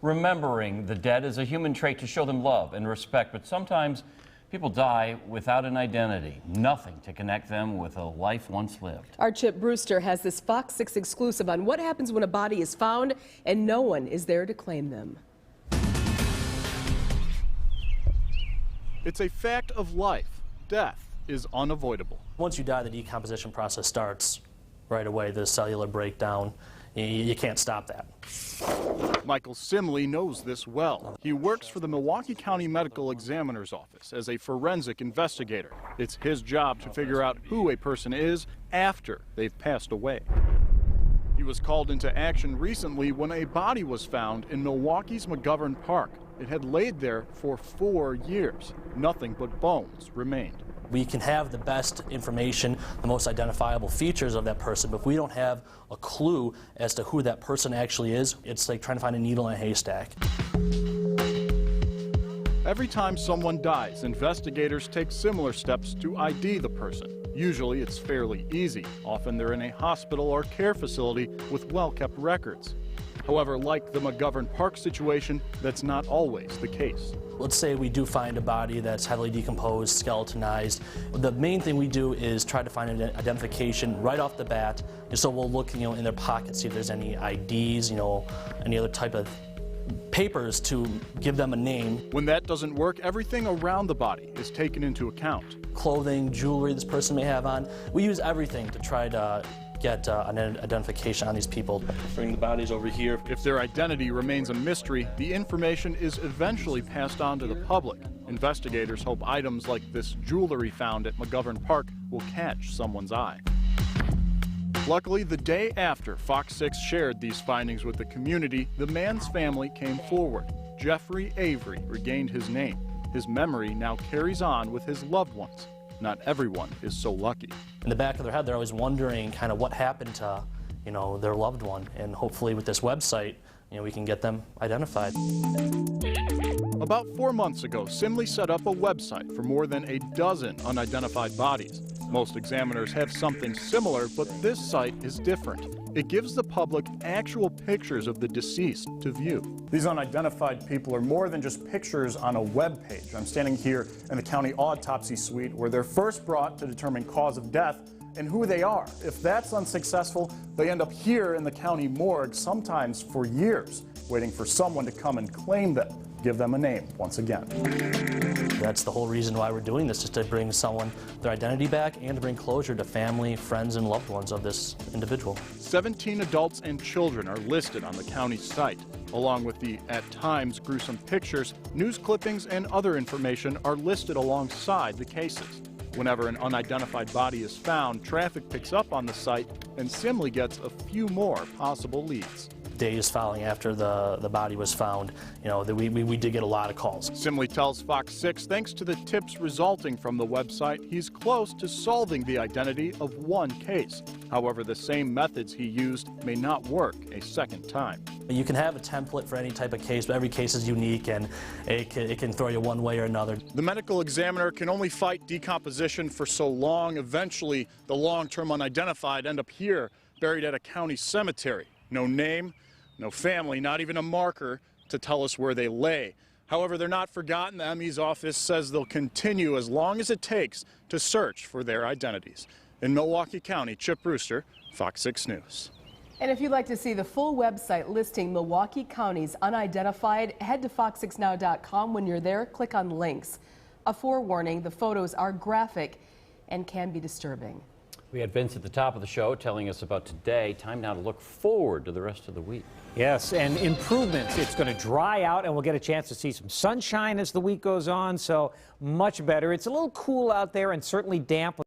Remembering the dead is a human trait to show them love and respect, but sometimes people die without an identity, nothing to connect them with a life once lived. Our Chip Brewster has this Fox 6 exclusive on what happens when a body is found and no one is there to claim them. It's a fact of life. Death is unavoidable. Once you die, the decomposition process starts right away, the cellular breakdown. You can't stop that. Michael Simley knows this well. He works for the Milwaukee County Medical Examiner's Office as a forensic investigator. It's his job to figure out who a person is after they've passed away. He was called into action recently when a body was found in Milwaukee's McGovern Park. It had laid there for 4 years. Nothing but bones remained. We can have the best information, the most identifiable features of that person, but if we don't have a clue as to who that person actually is, it's like trying to find a needle in a haystack. Every time someone dies, investigators take similar steps to ID the person. Usually it's fairly easy. Often they're in a hospital or care facility with well-kept records. However, like the McGovern Park situation, that's not always the case. Let's say we do find a body that's heavily decomposed, skeletonized. The main thing we do is try to find an identification right off the bat. And so we'll look, in their pockets, see if there's any IDs, any other type of papers to give them a name. When that doesn't work, everything around the body is taken into account. Clothing, jewelry this person may have on. We use everything to try to get an identification on these people. Bring the bodies over here. If their identity remains a mystery, the information is eventually passed on to the public. Investigators hope items like this jewelry found at McGovern Park will catch someone's eye. Luckily, the day after Fox 6 shared these findings with the community, the man's family came forward. Jeffrey Avery regained his name. His memory now carries on with his loved ones. Not everyone is so lucky. In the back of their head, they're always wondering kind of what happened to, their loved one. And hopefully with this website, we can get them identified. About 4 months ago, Simley set up a website for more than a dozen unidentified bodies. Most examiners have something similar, but this site is different. It gives the public actual pictures of the deceased to view. These unidentified people are more than just pictures on a web page. I'm standing here in the county autopsy suite where they're first brought to determine cause of death and who they are. If that's unsuccessful, they end up here in the county morgue, sometimes for years, waiting for someone to come and claim them, give them a name once again. That's the whole reason why we're doing this, is to bring someone their identity back and to bring closure to family, friends, and loved ones of this individual. 17 adults and children are listed on the county site. Along with the, at times, gruesome pictures, news clippings and other information are listed alongside the cases. Whenever an unidentified body is found, traffic picks up on the site and Simley gets a few more possible leads. Days following after the body was found, we did get a lot of calls. Simley tells Fox 6, thanks to the tips resulting from the website, he's close to solving the identity of one case. However, the same methods he used may not work a second time. You can have a template for any type of case, but every case is unique and it can throw you one way or another. The medical examiner can only fight decomposition for so long. Eventually, the long-term unidentified end up here, buried at a county cemetery. No name, no family, not even a marker to tell us where they lay. However, they're not forgotten. The ME's office says they'll continue as long as it takes to search for their identities. In Milwaukee County, Chip Brewster, Fox 6 News. And if you'd like to see the full website listing Milwaukee County's unidentified, head to fox6now.com. When you're there, click on links. A forewarning, the photos are graphic and can be disturbing. We had Vince at the top of the show telling us about today. Time now to look forward to the rest of the week. Yes, and improvements. It's going to dry out, and we'll get a chance to see some sunshine as the week goes on, so much better. It's a little cool out there and certainly damp with